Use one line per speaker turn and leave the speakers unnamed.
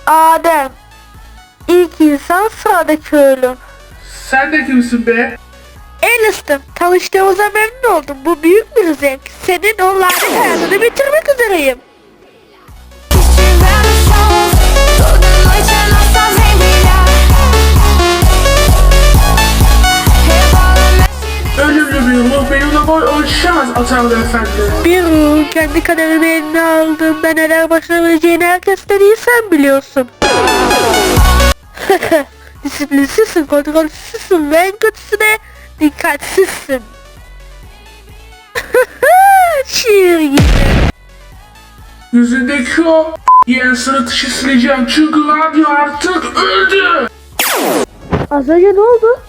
Adem. İlk insan sıradaki ölüm.
Sen de kimsin be?
Elis'tim. Tanıştığımıza memnun oldum. Bu büyük bir zevk. Senin o lanet hayatını bitirmek üzereyim.
Ölümlü bir ruh benimle boy ölçüşemez Atanrı Efendi.
Bir ruh kendi kaderimi eline aldığımda neler başarabileceğini herkesten iyi sen biliyorsun. Disiplinsizsin, kontrolsüzsün ve en kötüsü de dikkatsizsin. Şiir gibi.
Yüzündeki o yen sırıtışı sileceğim çünkü radyo artık öldü.
Az önce ne oldu?